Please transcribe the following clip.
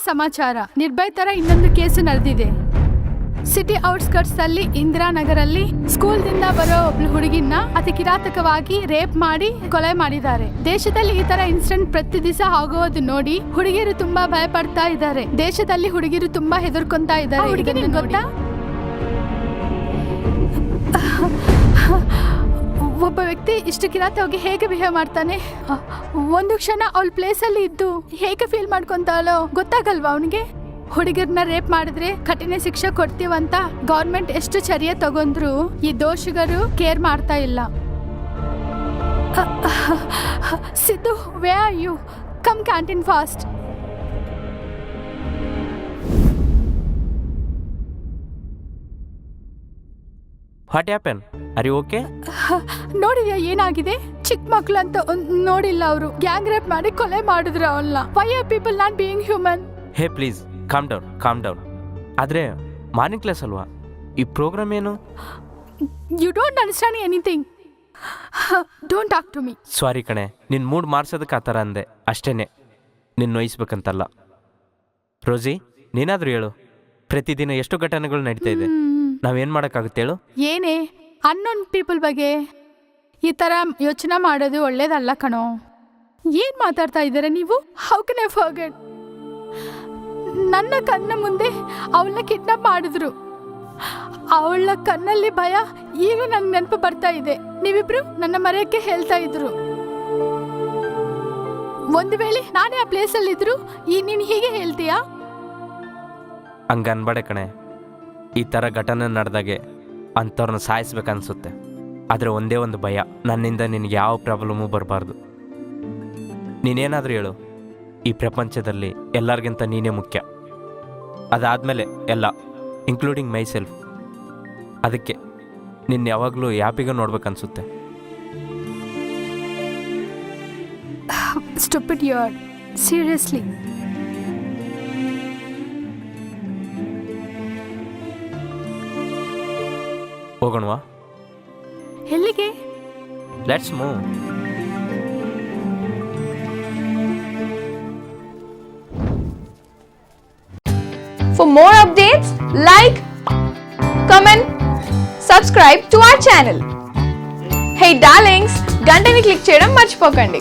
ಸಮಾಚಾರ. ನಿರ್ಭಯ್ ತರ ಇನ್ನೊಂದು ಕೇಸು ನಡೆದಿದೆ. ಸಿಟಿ ಔಟ್ಸ್ಕರ್ಟ್ಸ್ ಅಲ್ಲಿ ಇಂದಿರಾನಗರಲ್ಲಿ ಸ್ಕೂಲ್ ದಿಂದ ಬರೋ ಒಬ್ಳು ಹುಡುಗಿನ ಅತಿ ಕಿರಾತಕವಾಗಿ ರೇಪ್ ಮಾಡಿ ಕೊಲೆ ಮಾಡಿದ್ದಾರೆ. ದೇಶದಲ್ಲಿ ಈ ತರ ಇನ್ಸಿಡೆಂಟ್ ಪ್ರತಿ ದಿವಸ ಆಗೋದು ನೋಡಿ ಹುಡುಗಿಯರು ತುಂಬಾ ಭಯ ಪಡ್ತಾ ಇದ್ದಾರೆ. ದೇಶದಲ್ಲಿ ಹುಡುಗಿಯರು ತುಂಬಾ ಹೆದರ್ಕೊಂತಾ ಇದ್ದಾರೆ. ಗೊತ್ತಾ, ಒಬ್ಬ ವ್ಯಕ್ತಿ ಇಷ್ಟು ಕಿರಾತವಾಗಿ ಹೇಗೆ ಬಿಹೇವ್ ಮಾಡ್ತಾನೆ? ಒಂದು ಕ್ಷಣ ಅವಳ ಪ್ಲೇಸ್ ಅಲ್ಲಿ ಇದ್ದು ಹೇಗೆ ಫೀಲ್ ಮಾಡ್ಕೊಂತಾಳೋ ಗೊತ್ತಾಗಲ್ವಾ ಅವನಿಗೆ? ಹುಡುಗರನ್ನ ರೇಪ್ ಮಾಡಿದ್ರೆ ಕಠಿಣ ಶಿಕ್ಷೆ ಕೊಡ್ತೀವಂತ ಗೌರ್ಮೆಂಟ್ ಎಷ್ಟು ಚರ್ಯೆ ತಗೊಂಡ್ರು ಈ ದೋಷಿಗರು ಕೇರ್ ಮಾಡ್ತಾ ಇಲ್ಲ. Siddu, where are you? Come canteen fast. What happen? Are you okay? ನೋಡಿದ್ಯಾ ಏನಾಗಿದೆ? ಚಿಕ್ಕ ಮಕ್ಳು ಅಂತ ನೋಡಿಲ್ಲ, ಅವರು ಗ್ಯಾಂಗ್ ರೇಪ್ ಮಾಡಿ ಕೊಲೆ ಮಾಡಿದ್ರು ಅವಳನ್ನ. Why are people not being human? Hey please calm down. ಆದರೆ ಮಾರ್ನಿಂಗ್ ಕ್ಲಾಸ್ ಅಲ್ವಾ, ಈ ಪ್ರೋಗ್ರಾಮ್ ಏನು? You don't understand anything. Don't talk to me. Sorry ಕಣೆ, ನಿನ್ನ ಮೂಡ್ ಮಾರ್ಸೋದಕ್ಕೆ ಆ ಥರ ಅಂದೆ ಅಷ್ಟೇನೆ, ನಿನ್ನ ನೋಯಿಸ್ಬೇಕಂತಲ್ಲ. ರೋಸಿ, ನೀನಾದರೂ ಹೇಳು, ಪ್ರತಿದಿನ ಎಷ್ಟು ಘಟನೆಗಳು ನಡೀತಾ ಇದೆ, ನಾವೇನು ಮಾಡೋಕ್ಕಾಗುತ್ತೆ ಹೇಳು? ಏನೇ ಅನ್ನೋನ್ ಪೀಪಲ್ ಬಗ್ಗೆ ಈ ಥರ ಯೋಚನೆ ಮಾಡೋದು ಒಳ್ಳೇದಲ್ಲ ಕಣೋ. ಏನು ಮಾತಾಡ್ತಾ ಇದ್ದೀರಾ ನೀವು? How can I forget? ನನ್ನ ಕಣ್ಣ ಮುಂದೆ ಅವಳನ್ನ ಕಿಡ್ನಾಪ್ ಮಾಡಿದ್ರು. ಅವಳ ಕಣ್ಣಲ್ಲಿ ಭಯ ಈಗಲೂ ನನಗೆ ನೆನಪು ಬರ್ತಾ ಇದೆ. ನೀವಿಬ್ರು ನನ್ನ ಮರೆಯಕ್ಕೆ ಹೇಳ್ತಾ ಇದ್ರು. ಒಂದು ವೇಳೆ ನಾನೇ ಆ ಪ್ಲೇಸಲ್ಲಿ ಇದ್ರು ನೀನು ಹೀಗೆ ಹೇಳ್ತೀಯಾ? ಹಂಗೆ ಅನ್ಬೇಡ ಕಣೆ. ಈ ಥರ ಘಟನೆ ನಡೆದಾಗೆ ಅಂಥವ್ರನ್ನ ಸಾಯಿಸ್ಬೇಕನ್ಸುತ್ತೆ. ಆದರೆ ಒಂದೇ ಒಂದು ಭಯ, ನನ್ನಿಂದ ನಿನಗೆ ಯಾವ ಪ್ರಾಬ್ಲಮ್ಮು ಬರಬಾರ್ದು. ನೀನೇನಾದರೂ ಹೇಳು, ಈ ಪ್ರಪಂಚದಲ್ಲಿ ಎಲ್ಲರಿಗಿಂತ ನೀನೇ ಮುಖ್ಯ. ಅದಾದಮೇಲೆ ಎಲ್ಲ, ಇನ್ಕ್ಲೂಡಿಂಗ್ ಮೈ ಸೆಲ್ಫ್. ಅದಕ್ಕೆ ನಿನ್ನ ಯಾವಾಗಲೂ ಹ್ಯಾಪಿಗೆ ನೋಡ್ಬೇಕನ್ಸುತ್ತೆ. Stupid you are, seriously. ಹೋಗೋಣವಾ? ಎಲ್ಲಿಗೆ? Let's move. For more updates, like, comment, subscribe to our channel. Hey darlings, గంటని click చేయడం మర్చిపోకండి.